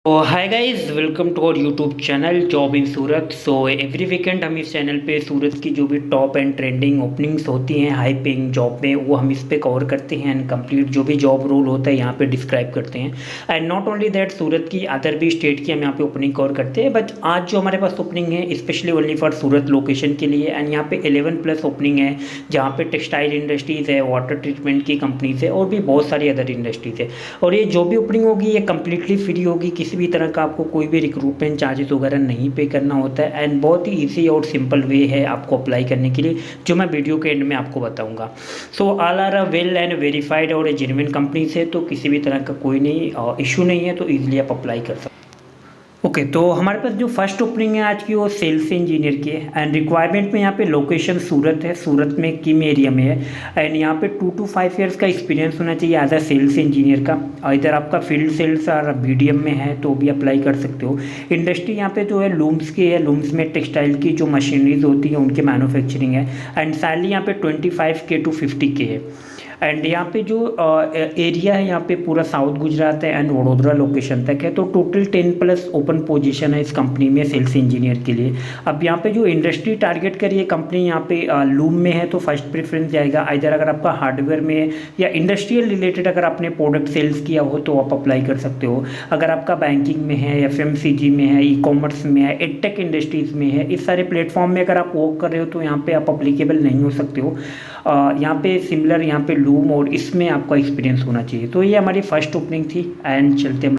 तो hi guys, welcome to our YouTube channel job in Surat. So every weekend हम इस channel पे सूरत की जो भी टॉप एंड ट्रेंडिंग ओपनिंग्स होती हैं हाई पेइंग जॉब में, वो हम इस पे कवर करते हैं एंड कंप्लीट जो भी जॉब रोल होता है यहाँ पे डिस्क्राइब करते हैं। एंड नॉट ओनली दैट, सूरत की अदर भी स्टेट की हम यहाँ पे ओपनिंग कवर करते हैं, बट आज जो हमारे पास ओपनिंग है specially only for Surat location के लिए। एंड यहाँ पे 11+ ओपनिंग है जहाँ पे टेक्सटाइल इंडस्ट्रीज़ है, वाटर ट्रीटमेंट की कंपनीज है और भी बहुत सारी अदर इंडस्ट्रीज़ है। और ये जो भी ओपनिंग होगी ये कम्प्लीटली फ्री होगी, किसी भी तरह का आपको कोई भी रिक्रूटमेंट चार्जेस वगैरह नहीं पे करना होता है। एंड बहुत ही ईजी और सिंपल वे है आपको अप्लाई करने के लिए, जो मैं वीडियो के एंड में आपको बताऊंगा। So all are well and verified और जेन्युइन कंपनी से, तो किसी भी तरह का कोई नहीं इशू नहीं है, तो ईजिली आप अप्लाई कर सकते हैं। ओके तो हमारे पास जो फर्स्ट ओपनिंग है आज की वो सेल्स इंजीनियर की है। एंड रिक्वायरमेंट में यहाँ पे लोकेशन सूरत है, सूरत में किम एरिया में है। एंड यहाँ पे 2 to 5 ईयर्स का एक्सपीरियंस होना चाहिए एज अ सेल्स इंजीनियर का। और इधर आपका फील्ड सेल्स और बीडीएम में है तो भी अप्लाई कर सकते हो। इंडस्ट्री यहाँ पे जो है लूम्स की है, लूम्स में टेक्सटाइल की जो मशीनरीज होती हैं उनकी मैन्युफैक्चरिंग है। एंड सैलरी यहाँ पे 25K to 50K है। एंड यहाँ पे जो एरिया है यहाँ पे पूरा साउथ गुजरात है एंड वडोदरा लोकेशन तक है। तो टोटल 10+ ओपन पोजीशन है इस कंपनी में सेल्स इंजीनियर के लिए। अब यहाँ पे जो इंडस्ट्री टारगेट करी है कंपनी, यहाँ पे लूम में है तो फर्स्ट प्रेफरेंस जाएगा। इधर अगर आपका हार्डवेयर में है या इंडस्ट्रियल रिलेटेड अगर आपने प्रोडक्ट सेल्स किया हो तो आप अप्लाई कर सकते हो। अगर आपका बैंकिंग में है, FMCG में है, ई-कॉमर्स में है, एडटेक इंडस्ट्रीज़ में है, इस सारे प्लेटफॉर्म में अगर आप वर्क कर रहे हो तो यहाँ पे आप अप्लीकेबल नहीं हो सकते हो। यहाँ पे सिमिलर यहाँ पे लूम और इसमें आपका एक्सपीरियंस होना चाहिए। तो ये हमारी फर्स्ट ओपनिंग थी। एंड चलते हैं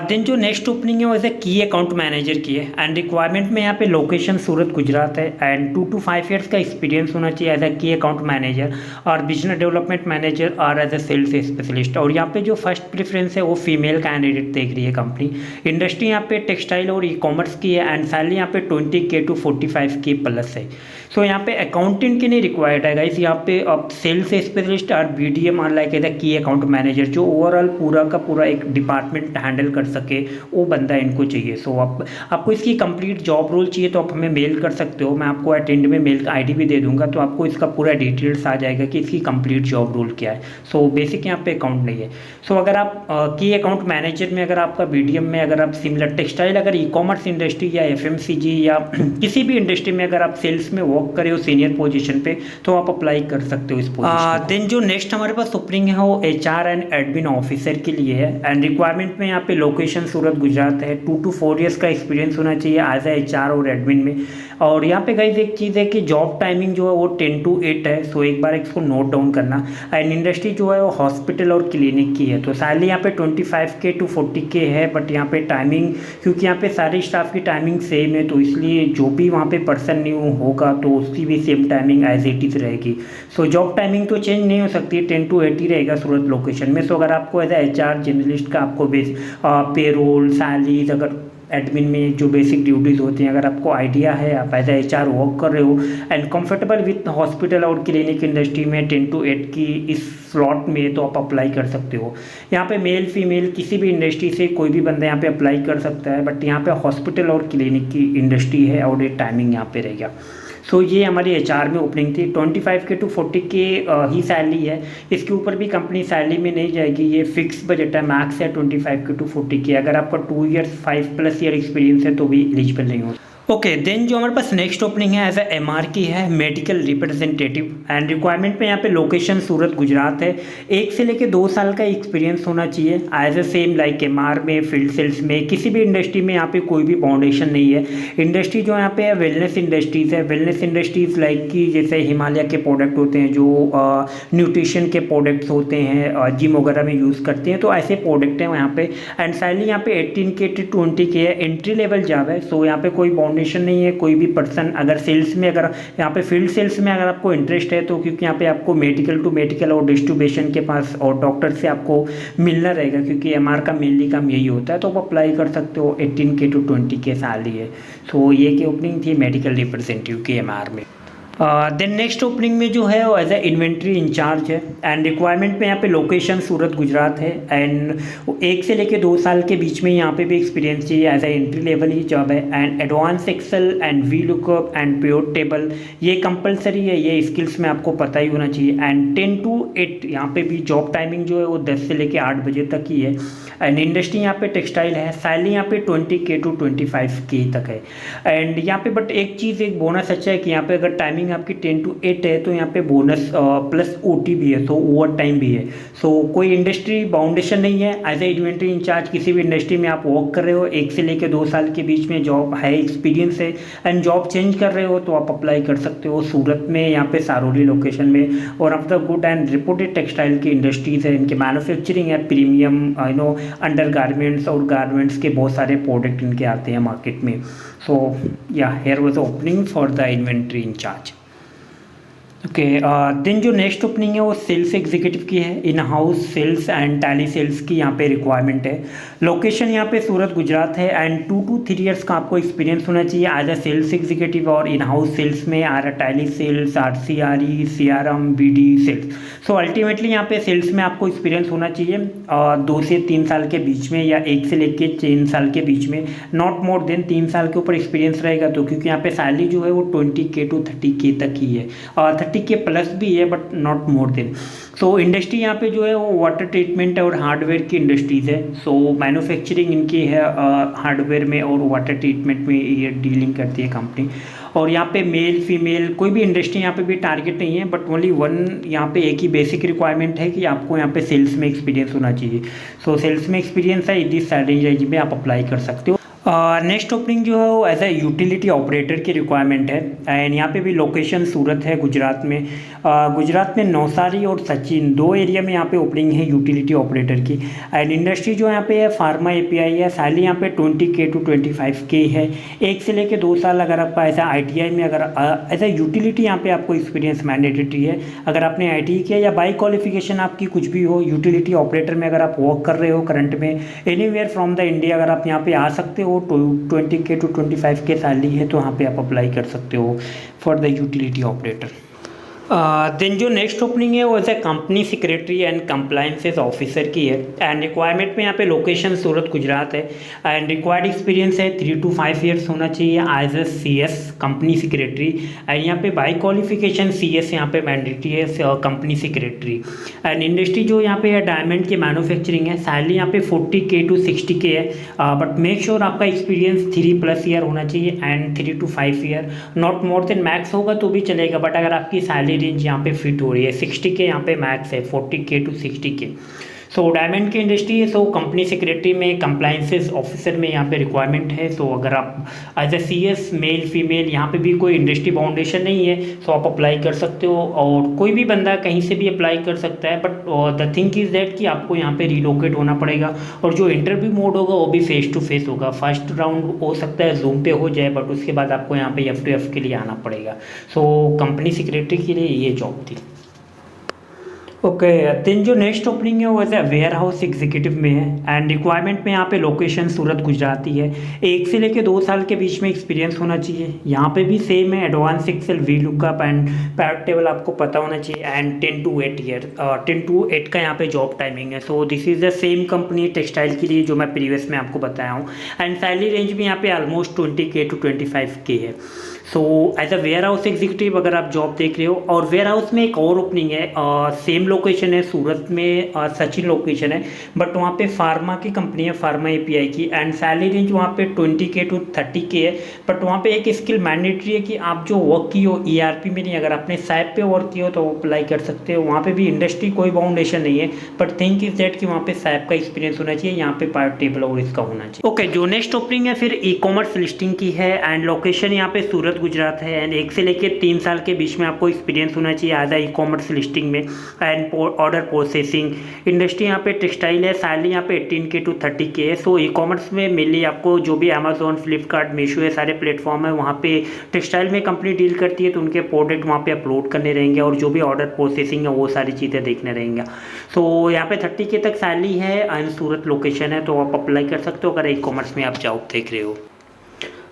देन जो नेक्स्ट ओपनिंग है वो एज ए की अकाउंट मैनेजर की है। एंड रिक्वायरमेंट में यहाँ पे लोकेशन सूरत गुजरात है। एंड 2 to 5 ईयर्स का एक्सपीरियंस होना चाहिए एज ए की अकाउंट मैनेजर और बिजनेस डेवलपमेंट मैनेजर और एज ए सेल्स स्पेशलिस्ट। और यहाँ पे जो फर्स्ट प्रेफरेंस है वो फीमेल कैंडिडेट देख रही है कंपनी। इंडस्ट्री यहाँ पे टेक्सटाइल और ई-कॉमर्स की है। एंड सैलरी यहाँ पे 20K to 45K प्लस है। सो यहाँ पे अकाउंटेंट की नहीं रिक्वायर्ड है गाइस, यहाँ पे अब सेल्स स्पेशलिस्ट और BDM और लाइक एज की अकाउंट मैनेजर जो ओवरऑल पूरा का पूरा एक डिपार्टमेंट हैंडल कर सके, वो बंदा इनको चाहिए। सो आपको इसकी कंप्लीट जॉब रोल चाहिए तो आप हमें मेल कर सकते हो। मैं आपको अटेंड में मेल का ID भी दे दूंगा, तो आपको इसका पूरा डिटेल्स आ जाएगा कि इसकी कंप्लीट जॉब रोल क्या है। सो बेसिक यहाँ पे अकाउंट नहीं है। सो अगर आप की अकाउंट मैनेजर में, अगर आपका BDM में, अगर आप सिमिलर टेक्सटाइल, अगर ई-कॉमर्स इंडस्ट्री या FMCG या किसी भी इंडस्ट्री में अगर आप सेल्स में वर्क करे हो सीनियर पोजीशन पे, तो आप अप्लाई कर सकते हो इस पोजीशन। देन जो नेक्स्ट हमारे पास ओपनिंग है वो HR एंड एडमिन ऑफिसर के लिए है। एंड रिक्वायरमेंट में यहाँ पे लोकेशन सूरत गुजरात है। 2 to 4 ईयर्स का एक्सपीरियंस होना चाहिए एज ए HR और एडमिन में। और यहाँ पे गाइस एक चीज़ है कि जॉब टाइमिंग जो है वो 10 to 8 है। सो एक बार इसको नोट डाउन करना। एंड इंडस्ट्री जो है वो हॉस्पिटल और क्लिनिक की है। तो सैलरी यहाँ पे 25K to 40K है। बट यहाँ पे टाइमिंग, क्योंकि यहाँ पे सारे स्टाफ की टाइमिंग सेम है, तो इसलिए जो भी वहाँ पे पर्सन न्यू होगा तो उसकी भी same timing as it is रहेगी। सो जॉब टाइमिंग तो चेंज नहीं हो सकती, 10 to 8 ही रहेगा सूरत लोकेशन में। सो अगर आपको एज HR जर्नलिस्ट का आपको पेरोल, सैलरीज, अगर एडमिन में जो बेसिक ड्यूटीज़ होती हैं अगर आपको आइडिया है, आप एज HR वर्क कर रहे हो एंड कंफर्टेबल विथ हॉस्पिटल और क्लिनिक इंडस्ट्री में 10 to 8 की इस स्लॉट में, तो आप अप्लाई कर सकते हो। यहाँ पे मेल फीमेल किसी भी इंडस्ट्री से कोई भी बंदा यहाँ पे अप्लाई कर सकता है। बट यहाँ पे हॉस्पिटल और क्लिनिक की इंडस्ट्री है और ये टाइमिंग यहाँ पे रहेगा। सो ये हमारी HR में ओपनिंग थी। 25K to 40K he salary है, इसके ऊपर भी कंपनी सैलरी में नहीं जाएगी। ये फिक्स बजट है, मैक्स है 25K to 40K। अगर आपका 2 ईयर्स 5+ ईयर एक्सपीरियंस है तो भी एलिजिबल नहीं हो। ओके देन जो हमारे पास नेक्स्ट ओपनिंग है एज ए MR की है, मेडिकल रिप्रेजेंटेटिव। एंड रिक्वायरमेंट में यहाँ पे लोकेशन सूरत गुजरात है। 1 से लेके 2 साल का एक्सपीरियंस होना चाहिए as a same like MR में, फील्ड सेल्स में, किसी भी इंडस्ट्री में यहाँ पे कोई भी बाउंडेशन नहीं है। इंडस्ट्री जो यहाँ पे है वेलनेस इंडस्ट्रीज़ है। वेलनेस इंडस्ट्रीज़ लाइक कि जैसे हिमालय के प्रोडक्ट होते हैं, जो न्यूट्रिशन के प्रोडक्ट्स होते हैं, जिम वगैरह में यूज़ करते हैं, तो ऐसे प्रोडक्ट हैं यहाँ पे। एंड सैलरी यहाँ पे 18K to 20K है। एंट्री लेवल जॉब है। सो यहाँ पे कोई बाउंडेशन नहीं है। कोई भी पर्सन अगर सेल्स में, अगर यहाँ पे फील्ड सेल्स में अगर आपको इंटरेस्ट है तो, क्योंकि यहाँ पे आपको मेडिकल टू मेडिकल और डिस्ट्रीब्यूशन के पास और डॉक्टर से आपको मिलना रहेगा, क्योंकि MR का मेनली काम यही होता है, तो आप अप्लाई कर सकते हो। 18K to 20K सैलरी है। सो ये की ओपनिंग थी मेडिकल रिप्रेजेंटेटिव की MR में। देन नेक्स्ट ओपनिंग में जो है वो एज ए इन्वेंट्री इंचार्ज है एंड रिक्वायरमेंट में यहाँ पे लोकेशन सूरत गुजरात है एंड 1 से लेके 2 साल के बीच में यहाँ पे भी एक्सपीरियंस चाहिए। एज ए एंट्री लेवल ही जॉब है and advance Excel and V lookup and pivot table ये कंपलसरी है, ये स्किल्स में आपको पता ही होना चाहिए। एंड 10 to 8 यहाँ पे भी जॉब टाइमिंग जो है वो 10 से लेके 8 बजे तक ही है एंड इंडस्ट्री यहाँ पे टेक्सटाइल है। सैलरी यहाँ पे 20K to 25K तक है एंड यहाँ पे बट एक चीज़ एक बोनस अच्छा है कि यहाँ पे अगर टाइमिंग आपकी 10 to 8 है तो यहाँ पे बोनस प्लस OT भी है, तो ओवर टाइम भी है। सो कोई इंडस्ट्री बाउंडेशन नहीं है। एज ए इन्वेंट्री इंचार्ज किसी भी इंडस्ट्री में आप वर्क कर रहे हो 1 से लेकर 2 साल के बीच में जॉब है, एक्सपीरियंस है एंड जॉब चेंज कर रहे हो तो आप अप्लाई कर सकते हो। सूरत में यहाँ पे सारोली लोकेशन में और of the good and reported textile की इंडस्ट्रीज है, इनके मैन्युफैक्चरिंग है, प्रीमियम अंडर गारमेंट्स और गारमेंट्स के बहुत सारे प्रोडक्ट इनके आते हैं मार्केट में। So yeah here was opening for the inventory incharge. Okay then जो नेक्स्ट ओपनिंग है वो सेल्स एग्जीक्यूटिव की है। In house sales and tally sales की यहाँ पे रिक्वायरमेंट है। लोकेशन यहाँ पे सूरत गुजरात है एंड 2 to 3 ईयर्स का आपको एक्सपीरियंस होना चाहिए एज अ सेल्स एग्जीक्यूटिव और इन हाउस सेल्स में tally sales, RCRE, CRM, BD sales. So ultimately यहाँ पे सेल्स में आपको एक्सपीरियंस होना चाहिए 2 से 3 साल के बीच में या 1 से लेके 3 साल के बीच में, नॉट मोर देन 3 साल के ऊपर एक्सपीरियंस रहेगा तो, क्योंकि यहाँ पे सैलरी जो है वो 20K to 30K तक ही है, 30K प्लस भी है but not more than. So industry यहाँ पे जो है वो वाटर ट्रीटमेंट और हार्डवेयर की इंडस्ट्रीज़ है। सो मैन्युफैक्चरिंग इनकी है हार्डवेयर में और वाटर ट्रीटमेंट में ये डीलिंग करती है कंपनी। और यहाँ पे मेल फीमेल कोई भी इंडस्ट्री यहाँ पे भी टारगेट नहीं है बट ओनली वन यहाँ पे एक ही बेसिक रिक्वायरमेंट है कि आपको यहाँ पे सेल्स में एक्सपीरियंस होना चाहिए। सो सेल्स में एक्सपीरियंस है, इस सैलरी रेंज में आप अप्लाई कर सकते हो। नेक्स्ट ओपनिंग जो है वो एज ए यूटिलिटी ऑपरेटर की रिक्वायरमेंट है एंड यहाँ पे भी लोकेशन सूरत है गुजरात में। गुजरात में नौसारी और सचिन 2 एरिया में यहाँ पे ओपनिंग है यूटिलिटी ऑपरेटर की एंड इंडस्ट्री जो यहाँ पे है फार्मा API है। सैलरी यहाँ पे 20K to 25K है। 1 से लेके 2 साल अगर आपका ऐसा ITI में अगर एज ए यूटिलिटी यहाँ पे आपको एक्सपीरियंस मैंडेटरी है। अगर आपने ITI किया या बाई क्वालिफिकेशन आपकी कुछ भी हो, यूटिलिटी ऑपरेटर में अगर आप वर्क कर रहे हो करंट में एनीवेयर फ्रॉम द इंडिया, अगर आप यहाँ पे आ सकते हो 20K to 25K सैलरी है तो वहाँ पे आप अप्लाई कर सकते हो for the utility operator. Then जो नेक्स्ट ओपनिंग है वो as a company secretary and compliances officer की है एंड रिक्वायरमेंट में यहाँ पे लोकेशन सूरत गुजरात है एंड रिक्वायर्ड एक्सपीरियंस है 3 to 5 ईयर्स होना चाहिए as a CS company secretary and यहाँ पे बाई क्वालिफिकेशन CS यहाँ पे मैंडेटरी है कंपनी सेक्रेटरी एंड इंडस्ट्री जो यहाँ पे है डायमंड की मैन्युफैक्चरिंग है। सैलरी यहाँ पे 40K to 60K है बट मेक श्योर आपका एक्सपीरियंस 3+ ईयर होना चाहिए and 3 to 5 year, not more than. Max होगा तो भी चलेगा बट अगर आपकी सैलरी रेंज यहाँ पे फिट हो रही है 60K यहाँ पे मैक्स है, 40K to 60K। So diamond की इंडस्ट्री है। सो कंपनी सेक्रेटरी में कंप्लायंसेस ऑफिसर में यहाँ पे रिक्वायरमेंट है। सो अगर आप as a CS male female यहाँ पे भी कोई इंडस्ट्री बाउंडेशन नहीं है सो आप अप्लाई कर सकते हो और कोई भी बंदा कहीं से भी अप्लाई कर सकता है but the thing is that कि आपको यहाँ पे रिलोकेट होना पड़ेगा और जो इंटरव्यू मोड होगा वो भी फेस टू फेस होगा। फर्स्ट राउंड हो सकता है जूम पे हो जाए बट उसके बाद आपको यहाँ पे F2F के लिए आना पड़ेगा। सो कंपनी सेक्रेटरी के लिए ये जॉब थी। ओके देन जो नेक्स्ट ओपनिंग है वो as a warehouse executive में है एंड रिक्वायरमेंट में यहाँ पे लोकेशन सूरत गुजरात ही है। 1 से लेके 2 साल के बीच में एक्सपीरियंस होना चाहिए। यहाँ पे भी सेम है, advance excel V lookup and pivot table आपको पता होना चाहिए एंड 10 to 8 ईयर 10 to 8 का यहाँ पे जॉब टाइमिंग है। So this is the same company textile के लिए जो मैं प्रीवियस में आपको बताया हूँ एंड सैलरी रेंज भी यहाँ पे ऑलमोस्ट 20K to 25K है। So as a warehouse executive अगर आप जॉब देख रहे हो और वेयर हाउस में एक और ओपनिंग है, सेम लोकेशन है सूरत में, सचिन लोकेशन है बट वहाँ पे फार्मा की कंपनी है, फार्मा API की एंड सैलरी रेंज वहाँ पे 20K to 30K है। बट वहाँ पे एक स्किल मैंडेटरी है कि आप जो वर्क की हो ERP में नहीं, अगर आपने SAP पे वर्क किया हो तो अप्लाई कर सकते हो। वहाँ पे भी इंडस्ट्री कोई बाउंडेशन नहीं है बट थिंक इज दैट कि वहाँ पे SAP का एक्सपीरियंस होना चाहिए, यहाँ पे पार्ट टेबल और इसका होना चाहिए। ओके जो नेक्स्ट ओपनिंग है फिर E-कॉमर्स लिस्टिंग की है एंड लोकेशन यहाँ पे सूरत गुजरात है एंड 1 से लेकर 3 साल के बीच में आपको एक्सपीरियंस होना चाहिए एज E-कॉमर्स लिस्टिंग में एंड ऑर्डर प्रोसेसिंग। इंडस्ट्री यहाँ पे टेक्सटाइल है। सैलरी यहाँ पे 18K to 30K है। सो E-कॉमर्स में मेनली आपको जो भी अमेजोन, फ्लिपकार्ट, मीशो है सारे प्लेटफॉर्म है, वहाँ पे टेक्सटाइल में कंपनी डील करती है तो उनके प्रोडक्ट वहाँ पे अपलोड करने रहेंगे और जो भी ऑर्डर प्रोसेसिंग है वो सारी चीज़ें देखने रहेंगे। सो यहाँ पे 30K तक सैलरी है एंड सूरत लोकेशन है तो आप अप्लाई कर सकते हो अगर E-कॉमर्स में आप जॉब देख रहे हो।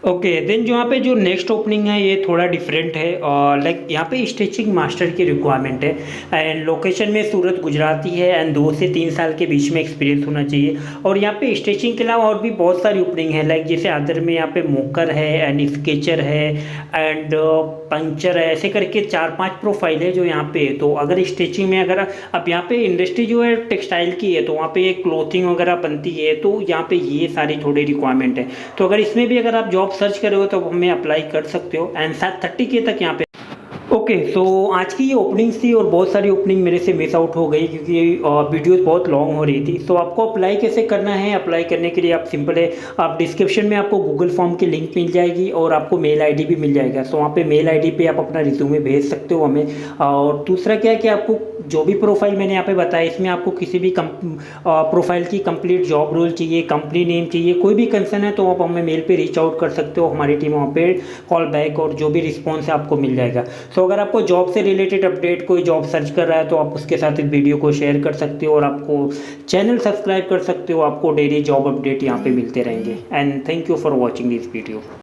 ओके देन जो यहाँ पे जो नेक्स्ट ओपनिंग है ये थोड़ा डिफरेंट है और लाइक यहाँ पे स्टिचिंग मास्टर की रिक्वायरमेंट है एंड लोकेशन में सूरत गुजरात ही है एंड 2 से 3 साल के बीच में एक्सपीरियंस होना चाहिए। और यहाँ पे स्टिचिंग के अलावा और भी बहुत सारी ओपनिंग है लाइक जैसे अदर में यहाँ पे मोकर है एंड स्केचर है एंड पंचर है, ऐसे करके 4-5 प्रोफाइल है जो यहाँ पे है। तो अगर स्टिचिंग में अगर अब यहाँ पे इंडस्ट्री जो है टेक्सटाइल की है तो वहाँ पे क्लोथिंग वगैरह बनती है, तो यहाँ पे ये सारी थोड़ी रिक्वायरमेंट है। तो अगर इसमें भी अगर आप जॉब सर्च कर रहे हो तो हमें अप्लाई कर सकते हो एंड 30K तक यहाँ पे। ओके सो आज की ये ओपनिंग्स थी और बहुत सारी ओपनिंग मेरे से मिस आउट हो गई क्योंकि वीडियोस बहुत लॉन्ग हो रही थी। तो आपको अप्लाई कैसे करना है, अप्लाई करने के लिए आप सिंपल है, आप डिस्क्रिप्शन में आपको गूगल फॉर्म की लिंक मिल जाएगी और आपको मेल आईडी भी मिल जाएगा। तो वहाँ पे मेल आईडी पे आप अपना रिज्यूमे भेज सकते हो हमें। और दूसरा क्या है कि आपको जो भी प्रोफाइल मैंने यहाँ पे बताया इसमें आपको किसी भी प्रोफाइल की कंप्लीट जॉब रोल चाहिए, कंपनी नेम चाहिए, कोई भी कंसर्न है तो आप हमें मेल पे रीच आउट कर सकते हो, हमारी टीम वहाँ पे कॉल बैक और जो भी रिस्पॉन्स है आपको मिल जाएगा। सो अगर आपको जॉब से रिलेटेड अपडेट, कोई जॉब सर्च कर रहा है तो आप उसके साथ इस वीडियो को शेयर कर सकते हो और आपको चैनल सब्सक्राइब कर सकते हो, आपको डेली जॉब अपडेट यहाँ पे मिलते रहेंगे। And thank you for watching this video.